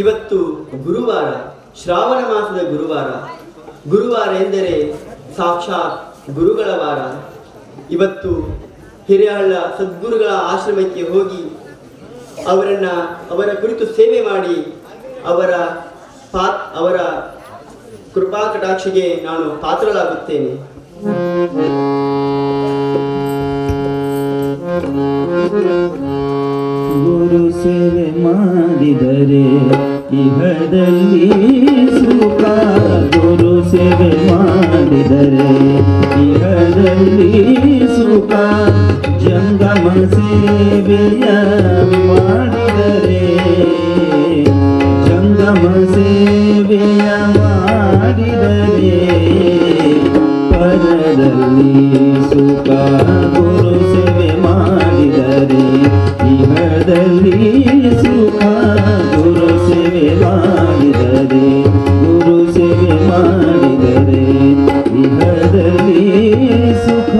ಇವತ್ತು ಗುರುವಾರ, ಶ್ರಾವಣ ಮಾಸದ ಗುರುವಾರ. ಗುರುವಾರ ಎಂದರೆ ಸಾಕ್ಷಾತ್ ಗುರುಗಳ ವಾರ. ಇವತ್ತು ಹಿರೇಹಳ್ಳ ಸದ್ಗುರುಗಳ ಆಶ್ರಮಕ್ಕೆ ಹೋಗಿ ಅವರ ಕುರಿತು ಸೇವೆ ಮಾಡಿ ಅವರ ಕೃಪಾ ಕಟಾಕ್ಷಿಗೆ ನಾನು ಪಾತ್ರಳಾಗುತ್ತೇನೆ. ಗುರು ಸೇವೆ ಮಾಡಿದರೆ ಇಹದಲ್ಲಿ ಸುಖ. ಗುರು ಸೇವೆ ಮಾಡಿದರೆ ಇಹದಲ್ಲಿ ಸುಖ. ಜಂಗಮ ಸೇವೆಯ ಮಾಡಿದರೆ ಜಂಗಮ ಸೇವೆಯ ಮಾಡಿದರೆ ಪರದಲ್ಲಿ ಸುಖ. ಗುರು ಸೇವೆ ಮಾಡಿದರೆ ಇಹದಲ್ಲಿ ಸುಖ. ಗುರು ಸೇವೆ ಮಾಡಿದರೆ ಗುರು ಸೇವೆ ಮಾಡಿದರೆ ಇಹದಲ್ಲಿ ಸುಖ.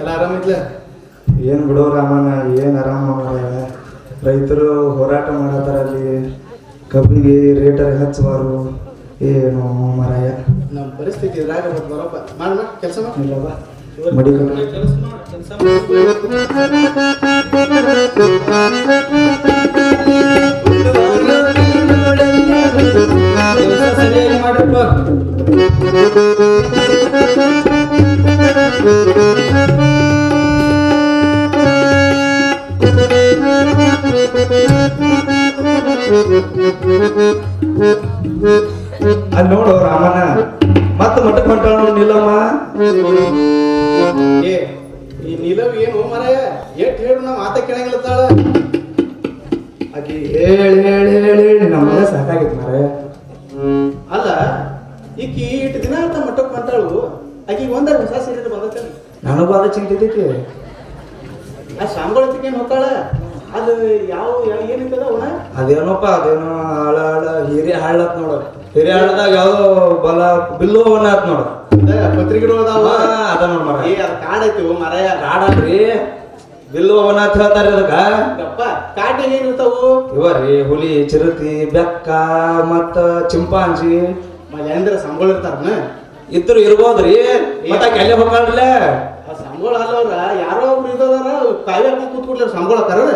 ಎಲ್ಲ ಆರಾಮಿದ್ಲ? ಏನು ಬಿಡೋ ರಾಮಣ್ಣ, ಏನು ಆರಾಮ. ರೈತರು ಹೋರಾಟ ಮಾಡತ್ತಾರ, ಅಲ್ಲಿ ಕಬ್ಬಿಗೆ ರೇಟರ್ ಹಚ್ಚಬಾರು. ಏನು ಮರಾಯ ನಮ್ಮ ಪರಿಸ್ಥಿತಿ ಇದ್ರಾಗ ಬರೋಪ್ಪ. ಮಾಡ ಕೆಲಸ ಇಲ್ಲವ ಮಡಿ ಸರಿಯಾಗಿ ಮಾಡ್ರಪ್ಪ. ಅಲ್ಲಿ ನೋಡು ರಾಮಣ್ಣ, ಮತ್ತೆ ಮಠಕ್ಕೆ ಹೊಂಟಾಳ ನಿಲ್ಲಮ್ಮ. ಏ ಈ ನಿಲವ್ ಏನು ಮರಾಯ, ಎಟ್ ಹೇಳು ನಾವು ಮಾತ ಕೇಳಂಗಿಲ್ಲತ್ತಾಳ. ಆಕಿ ಹೇಳಿ ಹೇಳಿ ಹೇಳಿ ಹೇಳಿ ನಮ್ಗೆ ಸಾಕಾಗಿತ್ತು ಮಾರಾಯ. ಅಲ್ಲ ಈಕಿ ಇಟ್ಟು ದಿನ ಅಂತ ಮಟ್ಟಕ್ಕೆ ಹೊಂಟಾಳು. ಆಕಿ ಒಂದಾರ ಹೊಸ ಸೀರೆ ಬಂದತ್ತ. ನನಗೂ ಅದು ಚಿಂತಿದ್ದೈತಿ. ಆ ಶಾಂಗೊಳತಿಗೆ ಏನು ಹೋಗ್ತಾಳ? ಅದು ಯಾವ ಏನಿತ್ತದ ಅವನ? ಅದೇನೋಪ್ಪ, ಅದೇನೋ ಹಾಳ ಹಿರಿಯ ಹಾಳತ್ ನೋಡು. ಹಿರಿಯ ಹಾಳದಾಗ ಯಾವ್ದೋ ಬಲ ಬಿಲ್ಲು ಅವನ ಆತ್ ನೋಡು. ಪತ್ರಿಕೆಗಳು ಅದಾವ, ಅದ ನೋಡ್ ಮರ. ಏ ಅದು ಕಾಡೈತಿ ಮರಾಯ. ಕಾಡಲ್ರಿ, ಬಿಲ್ಲು ಅವನ ಅಂತ ಹೇಳ್ತಾರ. ಅದಕ್ಕ ಗಪ್ಪ ಕಾಟಿಗೆ ಏನಿರ್ತಾವು? ಇವರಿ ಹುಲಿ, ಚಿರತಿ, ಬೆಕ್ಕ ಮತ್ತ ಚಿಂಪಾಂಜಿ ಮಲ್ಯಾಂದ್ರ ಸಂಬಳ ಇರ್ತಾರನ? ಇದ್ರು ಇರ್ಬೋದ್ರಿ. ಮತ್ತ ಕೆಲ್ಲೆ ಹೋಗ್ತಾಳ್ರಲ್ಲ. ಸಂಬಳ ಅಲ್ಲವ್ರ ಯಾರೋ ಒಬ್ರು ಇದಾರ ಕಾವ್ಯ ಕೂತ್ಬಿಡ್ಲ ಸಂಬಳ ಕರಣ.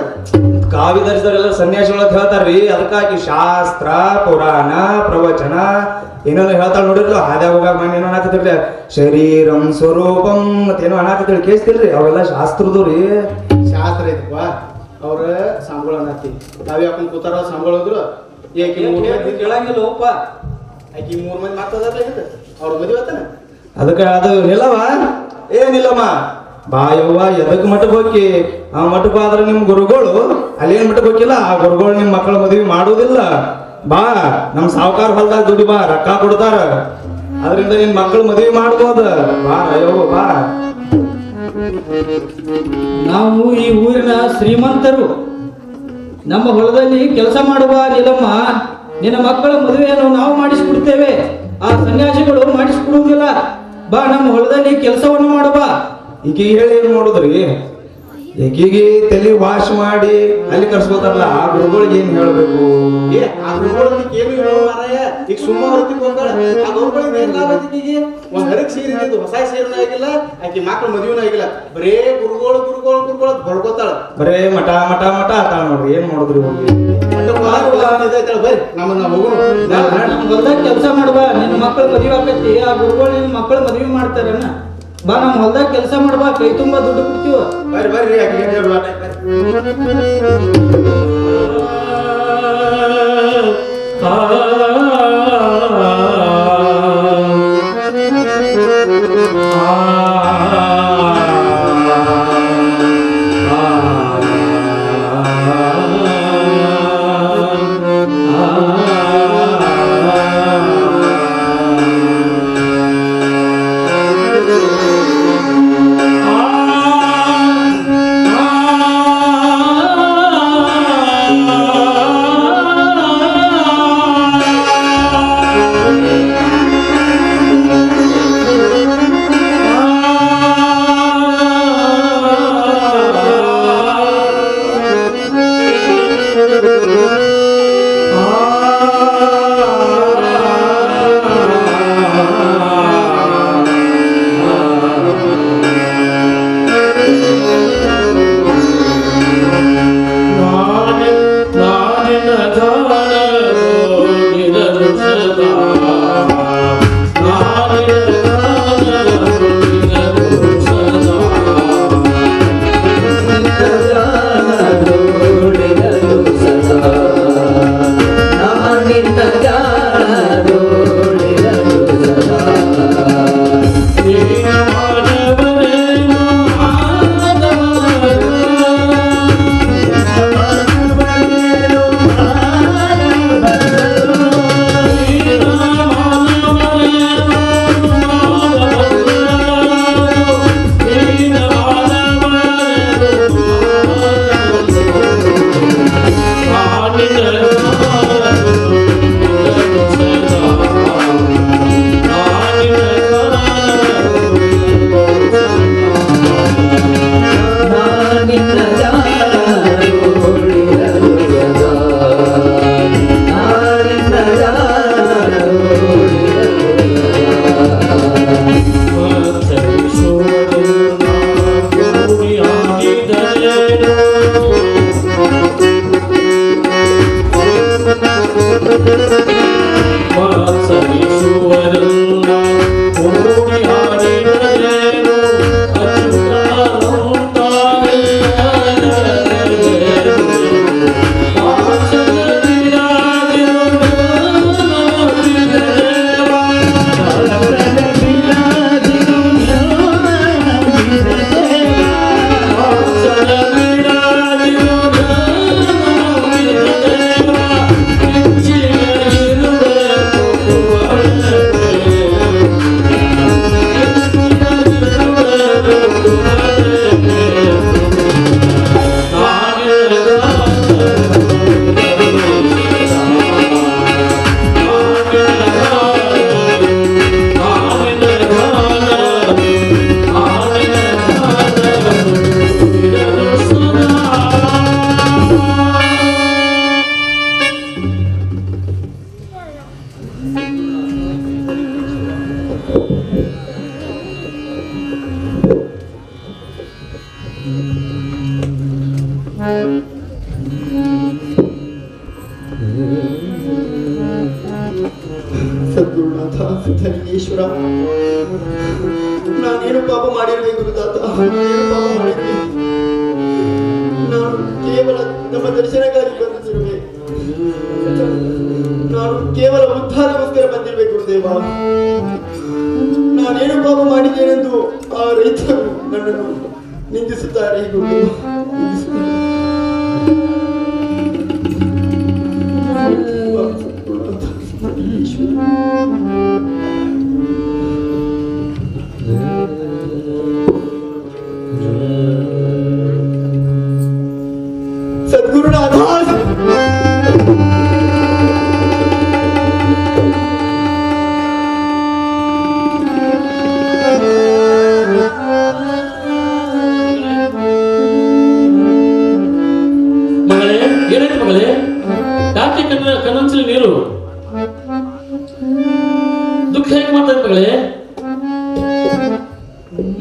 ಕಾವಿ ಧರಿಸಿದವರೆಲ್ಲ ಸನ್ಯಾಸಿಗಳು ಅಂತ ಹೇಳ್ತಾರ್ರಿ. ಅದಕ್ಕಾಗಿ ಶಾಸ್ತ್ರ, ಪುರಾಣ, ಪ್ರವಚನ ಏನೇನೋ ಹೇಳ್ತಾಳ ನೋಡಿರ್ಲ. ಹಾದ್ಯಾಗ ಹೋಗಾಗ ಮನೆ ಏನೋ ಅನ್ನಾಕತಿರ್ಲಿ, ಶರೀರಂ ಸ್ವರೂಪಂ ಮತ್ತೇನೋ ಅನ್ನಾಕತಿರ್ಲಿ, ಕೇಳಿಸ್ತಿಲ್ರಿ? ಅವೆಲ್ಲ ಶಾಸ್ತ್ರದ್ದು ರೀ. ಶಾಸ್ತ್ರ ಐತಪ್ಪ. ಅವ್ರ ಸಂಬಳ ಅನ್ನತ್ತಿ ಕಾವ್ಯ ಹಾಕೊಂಡ್ ಕೂತಾರ ಸಂಬಳ ಹೋದ್ರು. ಕೇಳಂಗಿಲ್ಲ ಹೋಪ. ಆಕಿ 3 ಮಂದಿ ಮಾತಾಡಲ್ಲ ಅವ್ರ ಮದುವೆ ಆತನ. ಅದಕ್ಕೆ ಅದು ನಿಲ್ಲವ, ಏನಿಲ್ಲಮ್ಮ ಬಾ ಯವ್ವ. ಎದಕ್ ಮಠಕ್ಕೆ ಹೋಗಿ ಆ ಮಠಕ್ಕೆ ಆದ್ರೆ ನಿಮ್ ಗುರುಗಳು ಅಲ್ಲೇನ್ ಮಠಕ್ಕೆ ಹೋಗಿಲ್ಲ. ಆ ಗುರುಗಳು ನಿಮ್ ಮಕ್ಕಳ ಮದುವೆ ಮಾಡುವುದಿಲ್ಲ. ಬಾ ನಮ್ ಸಾವುಕಾರ ಹೊಲ್ದಾಗ ದುಡಿ, ಬಾ ರೊಕ್ಕ ಕೊಡ್ತಾರ. ಅದರಿಂದ ನಿನ್ ಮಕ್ಕಳ ಮದುವೆ ಮಾಡ್ಬೋದ. ಬಾ ಯವ್ವ ಬಾ. ನಾವು ಈ ಊರಿನ ಶ್ರೀಮಂತರು. ನಮ್ಮ ಹೊಲದಲ್ಲಿ ಕೆಲಸ ಮಾಡುವ ನಿಲಮ್ಮ, ನಿನ್ನ ಮಕ್ಕಳ ಮದುವೆಯನ್ನು ನಾವು ಮಾಡಿಸಿಕೊಡ್ತೇವೆ. ಆ ಸನ್ಯಾಸಿಗಳು ಮಾಡಿಸಿಕೊಡುವುದಿಲ್ಲ. ಬಾ ನಮ್ಮ ಹೊಲದಲ್ಲಿ ಕೆಲಸವನ್ನು ಮಾಡುವ. ಈಗ ಹೇಳಿ ಏನ್ ಮಾಡುದ್ರಿ? ಈಗೀಗ ತಲೆ ವಾಶ್ ಮಾಡಿ ಅಲ್ಲಿ ಕರ್ಸ್ಕೊತಾರಲ್ಲ, ಆ ಗುರುಗಳಿಗೆ ಏನ್ ಹೇಳ್ಬೇಕು? ಏ ಆ ಗುರುಗಳಿಗೆ ಏನು ಹೇಳೋ ಮಾರಾಯ. ಈಗ ಸುಮ್ಮ ಹೊರತಿಗೆ ಹೋಗ್ತಾಳ. ಆ ಗುರುಗಳಿಗೆ ಏನ್ ಲಾಭ ಐತಿ? ಈಗ ಒಂದ್ ಹರಕ್ ಸೀರೆ ಇದ್ದು ಹೊಸ ಸೀರೆನೂ ಆಗಿಲ್ಲ, ಆಕಿ ಮಕ್ಕಳ ಮದುವೆನೂ ಆಗಿಲ್ಲ. ಬರೇ ಗುರುಗಳು ಗುರುಗಳು ಗುರುಗಳು ಹೊಡ್ಕೋತಾಳ. ಬರೇ ಮಠ ಮಠ ಮಠ ಆತಾಳ ನೋಡ್ರಿ. ಏನ್ ಮಾಡುದ್ರಿ ಹೋಗಿ? ಬರ್ರಿ ನಮ್ಮನ್ನ ಹೋಗೋಣ. ನಮ್ಮ ಹೊಲದಾಗ ಕೆಲಸ ಮಾಡುವ. ನಿನ್ನ ಮಕ್ಕಳ ಮದುವೆ ಆಕತಿ. ಆ ಗುರುಗಳು ನಿನ್ನ ಮಕ್ಕಳ ಮದುವೆ ಮಾಡ್ತಾರನ್ನ. ಬಾ ನಮ್ಮ ಹೊಲದಾಗ ಕೆಲಸ ಮಾಡುವ. ಕೈ ತುಂಬಾ ದುಡ್ಡು ಕೊಡ್ತೀವ. ಬರ್ರಿ ಬರ್ರಿ ಆಕಿ ಏನ್ ಹೇಳುವ? ಈಶ್ವರ, ನಾನೇನು ಪಾಪ ಮಾಡಿರುವೆ ಗುರುದಾತ? ಏನು ಪಾಪ ಮಾಡಿರುವೆ? ನಾನು ಕೇವಲ ನಮ್ಮ ದರ್ಶನಕ್ಕಾಗಿ ಬಂದಿರುವೆ. ನಾನು ಕೇವಲ ಉದ್ಧಾರಕ್ಕೋಸ್ಕರ ಬಂದಿರುವೆ ಗುರುದೇವ. ನಾನೇನು ಪಾಪ ಮಾಡಿದ್ದೇನೆಂದು ಆ ರೈತರು ನನ್ನನ್ನು ನಿಂದಿಸುತ್ತಾರೆ ಗುರುದೇವ, ನಿಂದಿಸುತ್ತಾರೆ. ಸದ್ಗುರುನಾಥ, ಮಗಳೇ, ಏನಾಯ್ತು ಮಗಳೇ? ಯಾಕೆ ಕಣ್ಣಂಚಲಿ ನೀರು? ದುಃಖ ಹೇಗೆ ಮಾಡ್ತಾರೆ ಮಗಳೇ?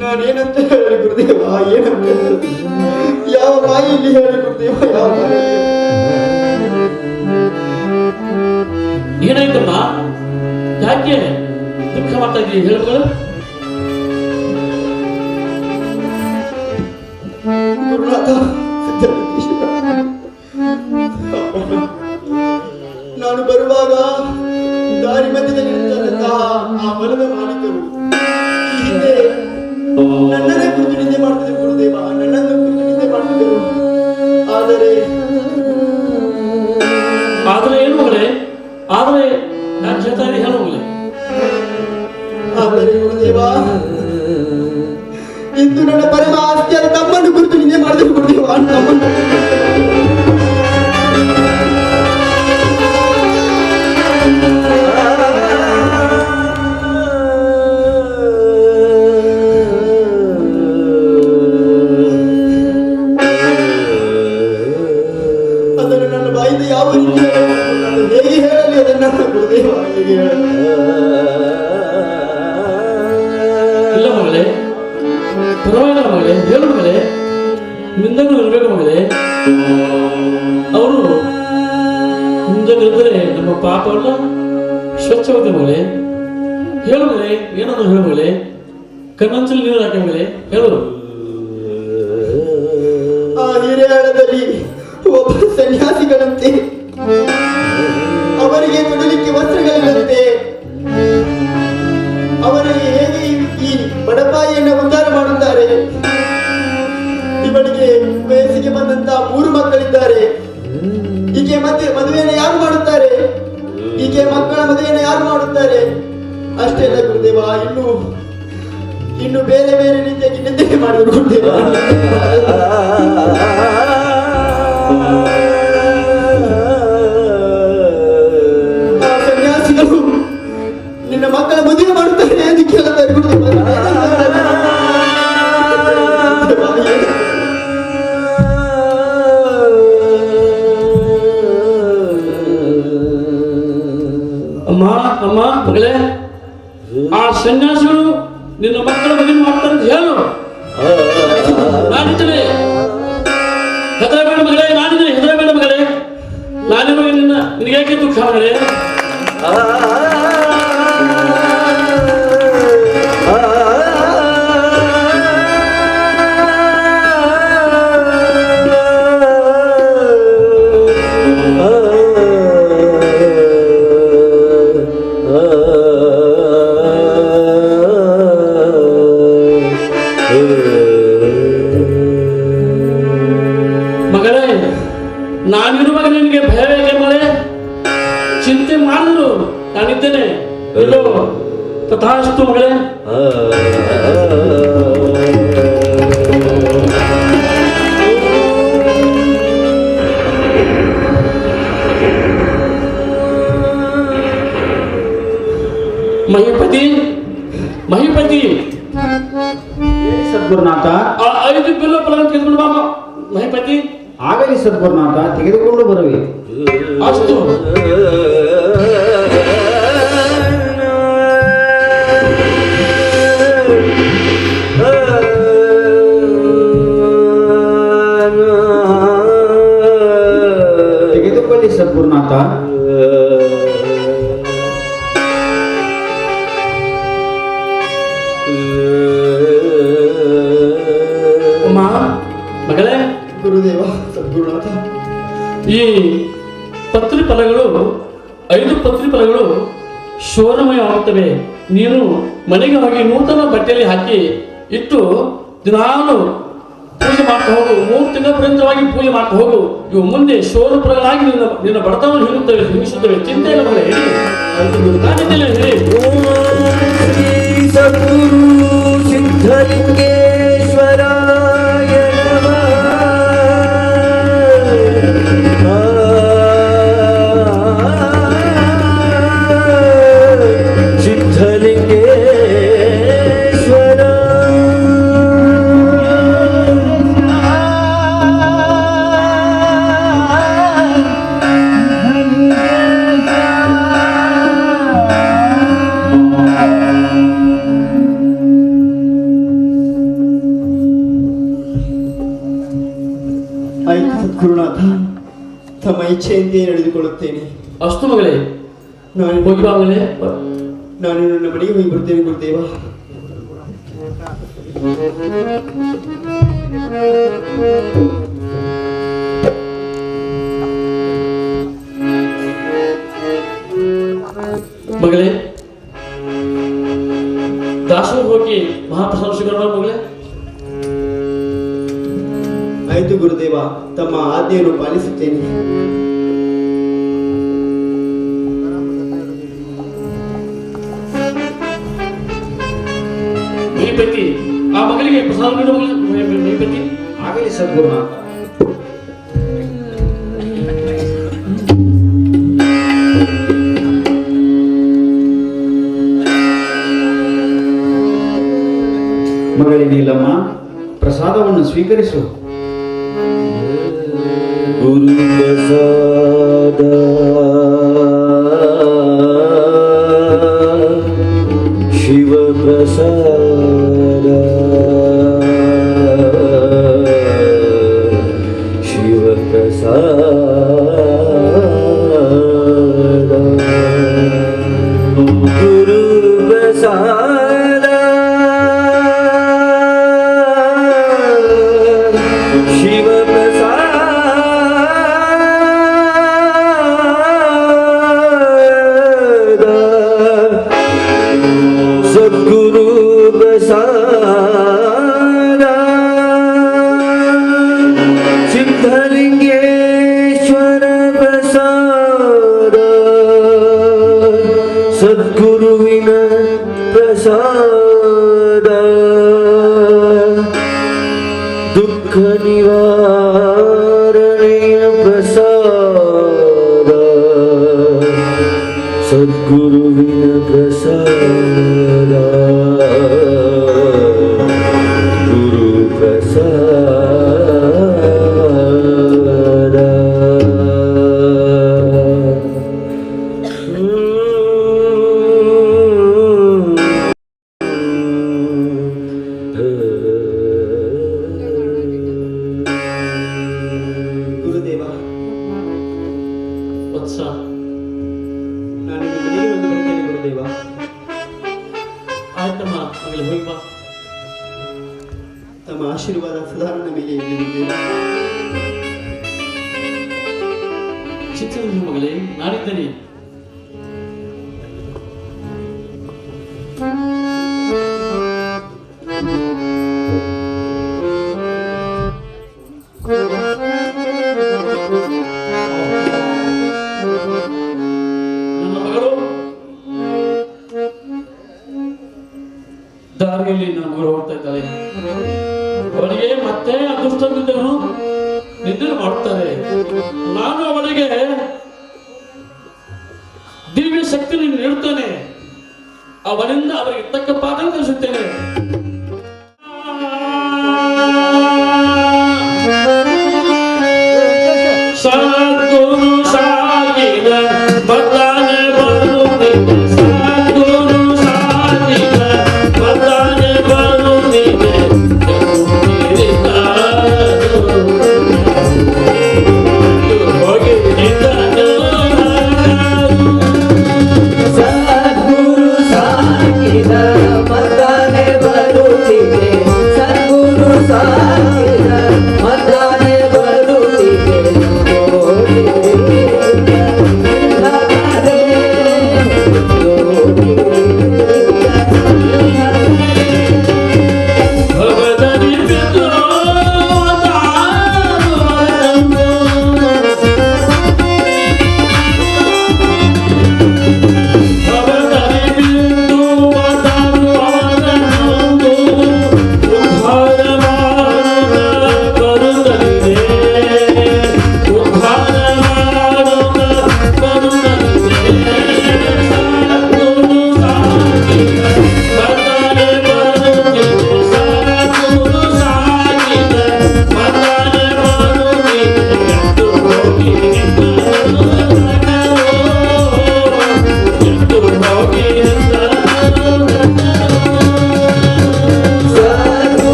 ನಾನೇನಂತ ಹೇಳಿ ಗುರುದೇವ, ಏನಂತ ಹೇಳಿ? ಯಾವ ಬಾಯಿಯಲ್ಲಿ ಹೇಳಿ ಗುರುದೇವ, ಯಾವ ಬಾಯಿಯಲ್ಲಿ? ಏನಾಯ್ತಮ್ಮ? ಯಾಕೆ ದುಃಖ ಮಾಡ್ತಾ ಇದ್ದೀವಿ ಹೇಳು ಮಗಳು? ಗುರುನಾಥ, ಸಿದ್ಧಲಿಂಗೇಶ್ವರ, ನಾನು ಬರುವಾಗ ದಾರಿ ಮಧ್ಯದಲ್ಲಿ ನಿಂತಹ ಆ ಹೊಲದ ಮಾಲೀಕರು ಈ ಹಿಂದೆ ನನ್ನನ್ನೇ ಕುರಿತು ನಿಂದೆ ಮಾಡ್ತಿದ್ರು ಗುರುದೇವ, ನನ್ನನ್ನು ಕುರಿತು ನಿಂದೆ ಮಾಡ್ತಿದ್ದರು. ಆದರೆ ಏನು ಮಗಳೇ? ಆದ್ರೆ ನಾನು ಹೇಳ್ತಾ ಇದ್ದೀನಿ ಹೇಳು ಮಗಳೇ. ಆದರೆ ಗುರುದೇವ, ಇಂದು ನನ್ನ ಪರಮ ಆಸ್ತಿಯಾದ ತಮ್ಮನ್ನು ಕುರಿತು ನಿಂದೆ ಮಾಡಿದ್ರು ಗುರುದೇವ, ತಮ್ಮನ್ನು. ಅದನ್ನು ನನ್ನ ಬಾಯಿಂದ ಯಾವ ರೀತಿ ನಾನು ಹೇಗೆ ಹೇಳಲಿ ಅದನ್ನ ಗುರುದೇವ, ಹೇಗೆ ಹೇಳಲಿ? ಇಲ್ಲ ಮಗಳೇ, ಪರವಾಗಿಲ್ಲ ಮಗಳೇ, ಹೇಳು ಮಗಳೇ. ನಿಂದನು ಇರ್ಬೇಕು ಮಗಳೇ. ಅವರು ಮುಂದೆ ನಮ್ಮ ಪಾಪವನ್ನ ಸ್ವಚ್ಛವಾಗುತ್ತೆ ಮಗಳೇ. ಹೇಳು ಮಗಳೇ, ಏನಾದ್ರು ಹೇಳು ಮಗಳೇ. ಕಣ್ಣಂಚಲ್ಲಿ ನೀರು ಹಾಕಿ ಮಗಳೇ, ಹೇಳು. ಆ ಹಿರೇಹಳದಲ್ಲಿ ಒಬ್ಬ ಸನ್ಯಾಸಿಗಳಂತೆ, ಅವರಿಗೆ ತೊಡಲಿಕ್ಕೆ ವಸ್ತ್ರಗಳಿಲ್ಲಂತೆ. ಅವರಿಗೆ ಹೇಗೆ ಈ ಬಡಪಾಯಿಯನ್ನು ಉದ್ಧಾರ ಮಾಡುತ್ತಾರೆ? ಇವಳಿಗೆ ವಯಸ್ಸಿಗೆ ಬಂದಂತ 3 ಮಕ್ಕಳಿದ್ದಾರೆ. ಈಕೆ ಮದುವೆಯನ್ನು ಯಾರು ಮಾಡುತ್ತಾರೆ? ಈಕೆ ಮಕ್ಕಳ ಮದುವೆಯನ್ನು ಯಾರು ಮಾಡುತ್ತಾರೆ? ಅಷ್ಟೇ ಅಲ್ಲ ಗುರುದೇವ, ಇನ್ನು ಬೇರೆ ಬೇರೆ ರೀತಿಯಾಗಿ ನಿಂದನೆ ಮಾಡಿದ್ರು ಗುರುದೇವ. ಆ ಸನ್ಯಾಸಿಗಳು ನಿನ್ನ ಮಕ್ಕಳ ಮದುವೆ ಮಾಡುತ್ತಾರೆ ಎಂದು ಕೇಳುತ್ತಾರೆ ಗುರುದೇವ. ಅಮ್ಮ ಮಗಳೇ, ಆ ಸನ್ಯಾಸಿಗಳು ನಿನ್ನ ಮಕ್ಕಳ ಮದುವೆ ಮಾಡ್ತಾರೆ ಅಂತ ಹೇಳು. ನಾನಿದ್ದೇನೆ, ಹೆದರಬೇಡ ಮಗಳೇ, ನಾನಿದ್ದೇನೆ, ಹೆದರಬೇಡ ಮಗಳೇ. ನಾನೇನು ನಿನಗೇಕೆ ದುಃಖ ಮಗಳೇ? ಮಗಳೇ, ನಾನಿರುವಾಗ ನಿನಗೆ ಭಯ ಬೇಕೆ ಮಗಳೇ? ಚಿಂತೆ ಮಾಡಿದ್ರು ನಾನಿದ್ದೇನೆ. ಎಲ್ಲೋ ತಥಾಸ್ತು ಮಗಳೇ. ಮಹಿಪತಿ ಸದ್ಗುರುನಾಥ, ಆ 5 ಬಿಲ್ಲು ಫಲ ತೆಗೆದುಕೊಂಡು ಬಾ ಮಹಿಪತಿ. ಆಗಲಿ ಸದ್ಗುರುನಾಥ, ತೆಗೆದುಕೊಂಡು ಬರುವೆ. ಅಷ್ಟು ತೆಗೆದುಕೊಳ್ಳಿ ಸದ್ಗುರುನಾಥ. ಗುರುದೇವ ಸದ್ಗುರುನಾಥ. ಈ ಪತ್ರಿ ಫಲಗಳು 5 ಪತ್ರಿ ಫಲಗಳು ಶೋರಮಯವಾಗುತ್ತವೆ. ನೀನು ಮನೆಗೆ ಹೋಗಿ ನೂತನ ಬಟ್ಟೆಯಲ್ಲಿ ಹಾಕಿ ಇಟ್ಟು ದಿನಾಲು ಪೂಜೆ ಮಾಡ್ತಾ ಹೋಗು. 3 ತಿಂಗಳ ಪರ್ಯಂತವಾಗಿ ಪೂಜೆ ಮಾಡ್ತಾ ಹೋಗು. ಇವು ಮುಂದೆ ಶೋರ ಫಲಗಳಾಗಿ ನಿನ್ನ ಬಡತನವನ್ನು ಹಿಂಗಿಸುತ್ತವೆ. ಚಿಂತೆ ಇಲ್ಲ ಮಗಳೇ, ಹೇಳಿ. ಸದ್ಗುರು ಸಿದ್ಧಲಿಂಗೇಶ್ವರಾಯ ಸಿದ್ಧಲಿಂಗೇಶ್ವರ ಆಯ್ತು ಸದ್ಗುರುನಾಥ, ತಮ್ಮ ಇಚ್ಛೆಯಂತೆ ನಡೆದುಕೊಳ್ಳುತ್ತೇನೆ. ಅಷ್ಟು ಮಗಳೇ, ನಾನು ಹೋಗಿ ಬಾ ಮಗಳೇ. ನಾನು ನನ್ನ ಮನೆಗೆ ಹೋಗಿ ಬರ್ತೇನೆ ಗುರುದೇವ. ಮಗಳೇ, ದಾಸರು ಹೋಗಿ ಮಹಾಪ್ರಸಾದ ಸ್ವೀಕಾರ ಮಾಡು ಮಗಳೇ. ಆಯ್ತು ಗುರುದೇವ, ತಮ್ಮ ಆಜ್ಞೆಯನ್ನು ಪಾಲಿಸುತ್ತೇನೆ. ಮಹಿಪತಿ, ಆ ಮಗಳಿಗೆ ಪ್ರಸಾದ ನೀಡು ಮಹಿಪತಿ. ಆಗಲಿ ಸದ್ಗುರುನಾಥ. ಮಗಳೇ ನೀಲಮ್ಮ, ಪ್ರಸಾದವನ್ನು ಸ್ವೀಕರಿಸು. ಗುರು ಪ್ರಸಾದ ಶಿವ ಪ್ರಸಾದ ಶಿವ ಪ್ರಸಾದ ಗುರು ಪ್ರಸಾದ ಶಿವ ಸದ್ಗುರು ಪ್ರಸಾದ ಸಿದ್ಧಲಿಂಗೇಶ್ವರ ಪ್ರಸಾದ ಸದ್ಗುರುವಿನ ಪ್ರಸಾದ ದುಃಖ ನಿವಾರಣೆಯ ಪ್ರಸಾದ ಸದ್ಗುರುವಿನ ಪ್ರಸಾದ ಗುರು ಪ್ರಸಾದ ಗುರುದೇವ, ವತ್ಸ, ನಾನು ನಿಮ್ಮ ಮನೆಗೆ ಬಂದು ಬರ್ತೇನೆ ಗುರುದೇವ. ಆಯ್ತಮ್ಮ ಮಗಳೇ, ಹೋಗಿ ಬಾ. ತಮ್ಮ ಆಶೀರ್ವಾದ ಸದಾ ನನ್ನ ಮೇಲೆ ಇರಲಿ ಗುರುದೇವ. ಚಿತ್ರ ಮಗಳೇ, ನಾನಿದ್ದೇನೆ. ನನ್ನ ಮಗಳು ದಾರಿಯಲ್ಲಿ ನನ್ನ ಮಗಳು ಹೋಗ್ತಾ ಇದ್ದಾಳೆ. ಅವಳಿಗೆ ಮತ್ತೆ ಅದೃಷ್ಟವಿದ್ದವನು ನಿದ್ರೆ ಮಾಡುತ್ತಾರೆ. ನಾನು ಅವಳಿಗೆ ದಿವ್ಯ ಶಕ್ತಿ ನೀಡುತ್ತೇನೆ. ಅವನಿಂದ ಅವರಿಗೆ ತಕ್ಕ ಪಾಠ ಕಲಿಸುತ್ತೇನೆ. ಸದ್ಗುರು ಸಾಗಿದ ಬದಲಾನೆ ಬರುತ್ತಿದೆ. ಸದ್ಗುರು ಸಾಗಿದ ಬದಲಾನೆ ಬರುತ್ತಿದೆ. ಹೋಗಿ ಸದ್ಗುರು ಸಾಗಿದ ಮತಾನೆ ಬರ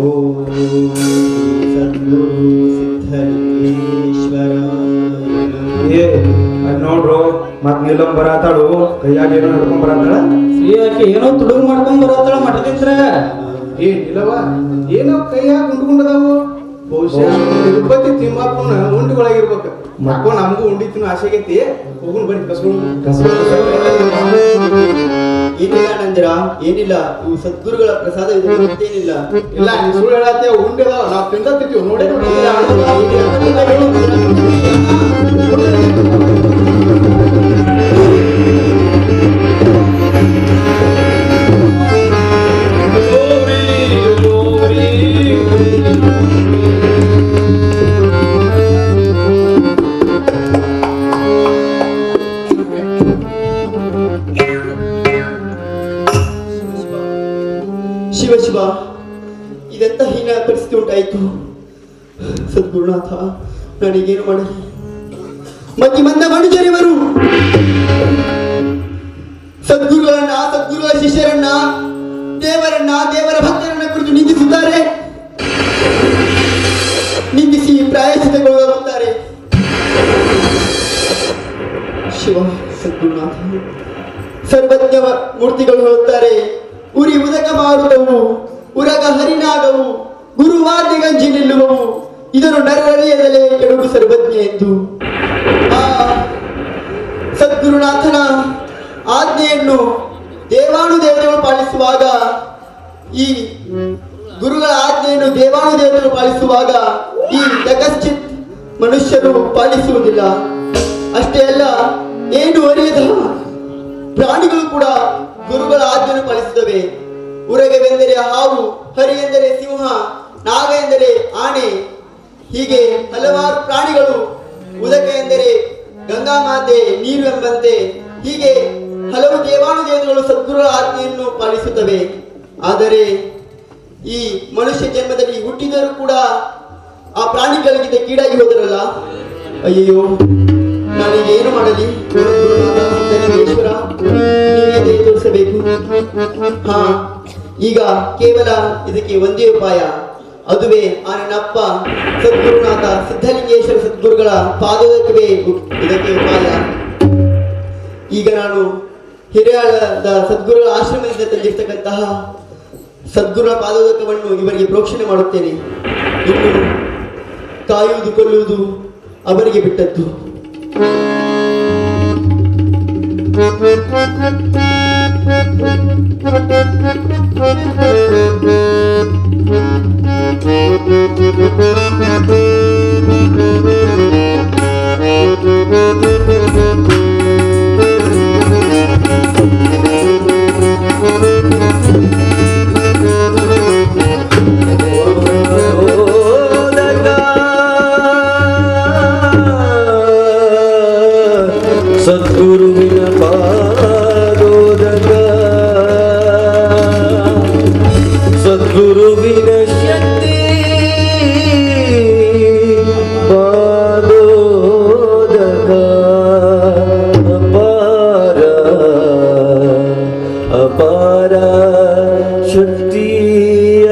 ಓಂ ಸದ್ಗುರು ಸಿದ್ಧಲಿಂಗೇಶ್ವರ ಏ ಅದ್ ನೋಡ್ರು ಮತ್ ನಿಲ್ಲಂಗ್ ಬರತಾಳು ಕೈಯಾಗ ಏನೋ ಹಿಡ್ಕೊಂಡ್ ಬರತಾಳ ಶ್ರೀ ಆಕೆ ಏನೋ ತುಡುಗು ಮಾಡ್ಕೊಂಡ್ ಬರತ್ತಾಳ ಮಠದಿಂದ. ಏ ಇಲ್ಲವ ಏನೋ ಕೈಯಾಗ ಗುಂಡ್ಗುಂಡದಾವು ಬಹುಶಃ ತಿರುಪತಿ ತಿಮ್ಮಪ್ಪನ ಉಂಡಿಗಳಾಗಿರ್ಬೇಕು ಮಕ್ಕಳು ನಮಗೂ ಉಂಡಿ ತಿನ್ನೋ ಆಸೆ ಆಗೈತಿ. ಹೋಗುನ್ ಬನ್ನಿ ಕಸ್ಕೊಂಡು ಏನಿಲ್ಲ ನಂದಿರ, ಏನಿಲ್ಲ, ಇವು ಸದ್ಗುರುಗಳ ಪ್ರಸಾದ ಇದೆ, ಮತ್ತೇನಿಲ್ಲ. ಇಲ್ಲ ನೀ ಸುಳ್ಳು ಹೇಳತ್ತೆ ಉಂಡಿ ಅದಾವ ನಾವು ತಿಂತೀವಿ ನೋಡಿ ಶಿವ ಶಿವ, ಇದೆಂತ ಹೀನ ಪರಿಸ್ಥಿತಿ ಉಂಟಾಯಿತು. ಸದ್ಗುರುನಾಥ, ನಾನೀಗೇನು ಮಾಡಲಿ? ಮತಿ ಮಂದ ಮನುಜರಿವರು ಸದ್ಗುರುಗಳ ಶಿಷ್ಯರನ್ನ, ದೇವರ ಭಕ್ತರನ್ನ ಕುರಿತು ನಿಂದಿಸುತ್ತಾರೆ, ನಿಂದಿಸಿ ಪ್ರಾಯಶ್ಚಿತ್ತಗೊಳ್ಳುತ್ತಾರೆ. ಶಿವ ಸದ್ಗುರುನಾಥ, ಸರ್ವಜ್ಞ ಮೂರ್ತಿಗಳು ಹೇಳುತ್ತಾರೆ, ಉರಿ ಉದಕ ಮಾರುದವು, ಉರಗ ಹರಿನಾಗವು, ಗುರುವಾದ್ಯ ಗಂಜಿ ನಿಲ್ಲುವವು, ಇದನ್ನು ನರರಿಯದಲೇ ಕೆಡುಗು ಸರ್ವಜ್ಞ ಎಂದು. ಆ ಸದ್ಗುರುನಾಥನ ಆಜ್ಞೆಯನ್ನು ದೇವಾನುದೇವತೆಗಳು ಪಾಲಿಸುವಾಗ, ಈ ಗುರುಗಳ ಆಜ್ಞೆಯನ್ನು ದೇವಾನುದೇವತೆಗಳು ಪಾಲಿಸುವಾಗ ಈ ಯಕಶ್ಚಿತ್ ಮನುಷ್ಯರು ಪಾಲಿಸುವುದಿಲ್ಲ. ಅಷ್ಟೇ ಅಲ್ಲ, ಏನು ಅರಿಯದ ಪ್ರಾಣಿಗಳು ಕೂಡ ಗುರುಗಳ ಆಜ್ಞೆಯನ್ನು ಪಾಲಿಸುತ್ತವೆ. ಉರಗವೆಂದರೆ ಹಾವು, ಹರಿ ಎಂದರೆ ಸಿಂಹ, ನಾಗ ಎಂದರೆ ಆನೆ, ಹೀಗೆ ಹಲವಾರು ಪ್ರಾಣಿಗಳು, ಉದಕ ಎಂದರೆ ಗಂಗಾ ಮಾತೆ, ನೀರು ಎಂಬಂತೆ ಹೀಗೆ ಹಲವು ದೇವಾನುದೇವತೆಗಳು ಸದ್ಗುರುಗಳ ಆಜ್ಞೆಯನ್ನು ಪಾಲಿಸುತ್ತವೆ. ಆದರೆ ಈ ಮನುಷ್ಯ ಜನ್ಮದಲ್ಲಿ ಹುಟ್ಟಿದರೂ ಕೂಡ ಆ ಪ್ರಾಣಿಗಳಿಗೆ ಕೀಡಾಗಿ ಹೋದರಲ್ಲ. ಅಯ್ಯೋ, ನಾನೀಗ ಏನು ಮಾಡಲಿ? ಈಶ್ವರ, ನೀವೇ ದಯ ತೋರಿಸಬೇಕು. ಹಾ, ಈಗ ಕೇವಲ ಇದಕ್ಕೆ ಒಂದೇ ಉಪಾಯ, ಅದುವೇ ಆ ನನ್ನಪ್ಪ ಸದ್ಗುರುನಾಥ ಸಿದ್ಧಲಿಂಗೇಶ್ವರ ಸದ್ಗುರುಗಳ ಪಾದೋದಕವೇ ಇದಕ್ಕೆ ಉಪಾಯ. ಈಗ ನಾನು ಹಿರಿಯಾಳದ ಸದ್ಗುರುಗಳ ಆಶ್ರಮದಿಂದ ತಂದಿರ್ತಕ್ಕಂತಹ ಸದ್ಗುರುಗಳ ಪಾದೋದಕವನ್ನು ಇವರಿಗೆ ಪ್ರೋಕ್ಷಣೆ ಮಾಡುತ್ತೇನೆ. ಇನ್ನು ಕಾಯುವುದು ಕೊಲ್ಲುವುದು ಅವರಿಗೆ ಬಿಟ್ಟದ್ದು. ಸದ್ಗುರುವಿನ ಪಾದೋದಕ, ಸದ್ಗುರುವಿನ ಶಕ್ತಿ ಪಾದೋದಕ, ಅಪಾರ ಅಪಾರ ಶಕ್ತಿ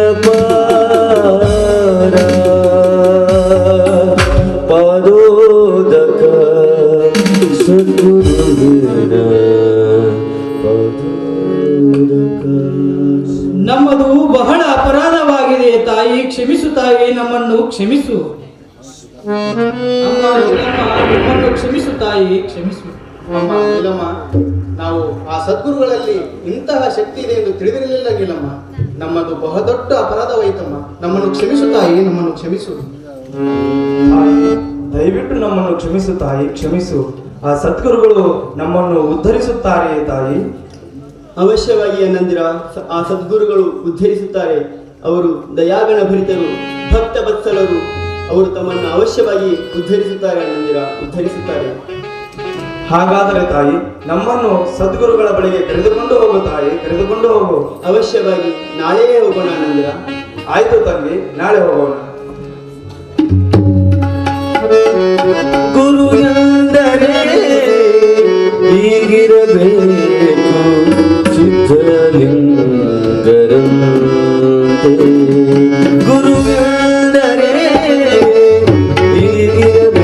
ಅಪಾರ ಪಾದೋದಕ ಸದ್ಗುರುವಿನ ಪಾದೋದಕ. ನಮ್ಮದು ಬಹಳ ಅಪರಾಧವಾಗಿದೆ ತಾಯಿ, ಕ್ಷಮಿಸು ತಾಯಿ, ನಮ್ಮನ್ನು ಕ್ಷಮಿಸು. ಅಮ್ಮ ನೀಲಮ್ಮ, ನಮ್ಮನ್ನು ಕ್ಷಮಿಸು ತಾಯಿ, ಕ್ಷಮಿಸು. ಅಮ್ಮ ನೀಲಮ್ಮ, ನಾವು ಆ ಸದ್ಗುರುಗಳಲ್ಲಿ ಇಂತಹ ಶಕ್ತಿ ಇದೆ ಎಂದು ತಿಳಿದಿರಲಿಲ್ಲ ನೀಲಮ್ಮ. ನಮ್ಮದು ಬಹುದೊಡ್ಡ ಅಪರಾಧವಾಯಿತಮ್ಮ. ನಮ್ಮನ್ನು ಕ್ಷಮಿಸು ತಾಯಿ, ನಮ್ಮನ್ನು ಕ್ಷಮಿಸು. ತಾಯಿ, ದಯವಿಟ್ಟು ನಮ್ಮನ್ನು ಕ್ಷಮಿಸು ತಾಯಿ, ಕ್ಷಮಿಸು. ಆ ಸದ್ಗುರುಗಳು ನಮ್ಮನ್ನು ಉದ್ಧರಿಸುತ್ತಾರೆ ತಾಯಿ. ಅವಶ್ಯವಾಗಿ ಅನಂದಿರ, ಆ ಸದ್ಗುರುಗಳು ಉದ್ಧರಿಸುತ್ತಾರೆ. ಅವರು ದಯಾಗಣ ಭರಿತರು, ಭಕ್ತ ವತ್ಸಲರು. ಅವರು ತಮ್ಮನ್ನು ಅವಶ್ಯವಾಗಿ ಉದ್ಧರಿಸುತ್ತಾರೆ ಅನಂದಿರ, ಉದ್ಧರಿಸುತ್ತಾರೆ. ಹಾಗಾದರೆ ತಾಯಿ ನಮ್ಮನ್ನು ಸದ್ಗುರುಗಳ ಬಳಿಗೆ ಕರೆದುಕೊಂಡು ಹೋಗು ತಾಯಿ, ಕರೆದುಕೊಂಡು ಹೋಗು. ಅವಶ್ಯವಾಗಿ ನಾಳೆಯೇ ಹೋಗೋಣ ಆನಂದರ. ಆಯ್ತು ತಂಗಿ, ನಾಳೆ ಹೋಗೋಣ. ಗುರು ಎಂದರೆ ಹೀಗಿರಬೇಕು ಸಿದ್ಧಲಿಂಗರಂತೆ. ಗುರು ಎಂದರೆ ಹೀಗಿರಬೇಕು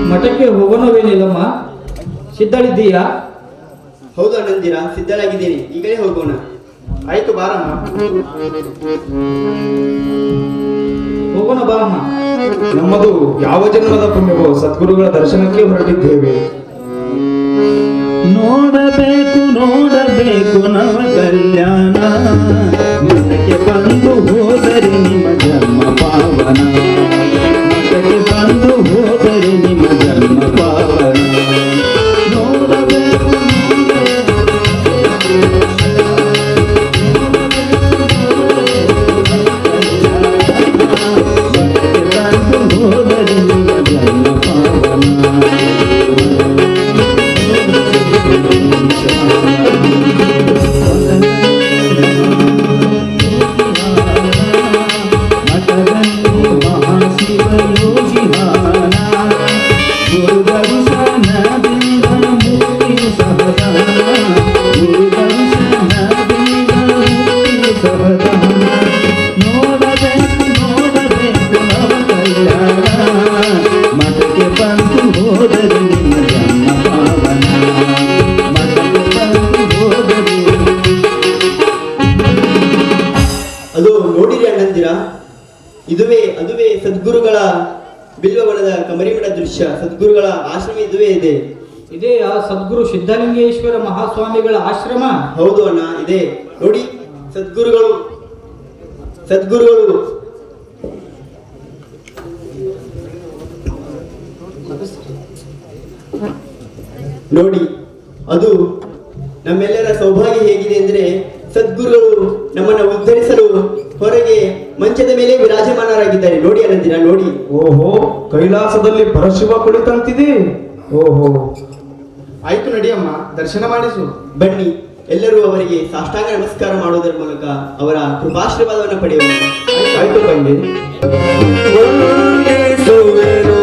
ಮಠಕ್ಕೆ ಹೋಗೋಣವೇನಿಲ್ಲಮ್ಮ? ಸಿದ್ಧಳಿದ್ದೀಯಾ? ಹೌದು ಆನಂದಿರ, ಸಿದ್ಧಳಾಗಿದ್ದೇನೆ. ಈಗಲೇ ಹೋಗೋಣ. ಆಯ್ತು ಬಾರಮ್ಮ. ಹೋಗೋಣ ಬಾ ಅಮ್ಮ. ನಮ್ಮದು ಯಾವ ಜನ್ಮದ ಪುಣ್ಯವೋ ಸದ್ಗುರುಗಳ ದರ್ಶನಕ್ಕೆ ಹೊರಟಿದ್ದೇವೆ. ನೋಡಬೇಕು ನೋಡಬೇಕು ನವ ಕಲ್ಯಾಣ, ಮನಕ್ಕೆ ಬಂದು ಹೋದರೆ ನಿಮ್ಮ ಜನ್ಮ ಪಾವನ, ಮನಕ್ಕೆ ಬಂದು ಹೋದರೆ ನಿಮ್ಮ ಜನ್ಮ ಪಾವನ. ನೋಡಬೇಕು ಮನಕ್ಕೆ ಬಂದು ಹೋದರೆ ನಿಮ್ಮ ಜನ್ಮ ಪಾವನ. ಅದು ನೋಡಿರಿ ಆನಂದಿರ, ಅದುವೇ ಸದ್ಗುರುಗಳ ಬಿಲ್ವವನದ ಕಮರಿಮಠ ದೃಶ್ಯ. ಸದ್ಗುರುಗಳ ಆಶ್ರಮ ಇದುವೇ ಇದೆ. ಇದೇ ಆ ಸದ್ಗುರು ಸಿದ್ಧಲಿಂಗೇಶ್ವರ ಮಹಾಸ್ವಾಮಿಗಳ ಆಶ್ರಮ. ಹೌದು ಅಣ್ಣ, ಇದೆ ನೋಡಿ. ಸದ್ಗುರುಗಳು ನೋಡಿ, ಅದು ನಮ್ಮೆಲ್ಲರ ಸೌಭಾಗ್ಯ ಹೇಗಿದೆ ಅಂದ್ರೆ ಸದ್ಗುರುಗಳು ನಮ್ಮನ್ನ ಉದ್ಧರಿಸಲು ಹೊರಗೆ ಮಂಚದ ಮೇಲೆ ವಿರಾಜಮಾನರಾಗಿದ್ದಾರೆ. ನೋಡಿ ಅನಂದಿರ, ನೋಡಿ. ಓಹೋ, ಕೈಲಾಸದಲ್ಲಿ ಪರಶಿವ ಕುಳಿತಂತಿದೆ. ಓಹೋ, ಆಯ್ತು ನಡಿಯಮ್ಮ, ದರ್ಶನ ಮಾಡಿಸು. ಬನ್ನಿ, ಎಲ್ಲರೂ ಅವರಿಗೆ ಸಾಷ್ಟಾಂಗ ನಮಸ್ಕಾರ ಮಾಡುವುದರ ಮೂಲಕ ಅವರ ಕೃಪಾಶೀರ್ವಾದವನ್ನು ಪಡೆಯೋಣ. ಆಯ್ತು ತಂಗಿ. ವಂದಿಸುವೆನು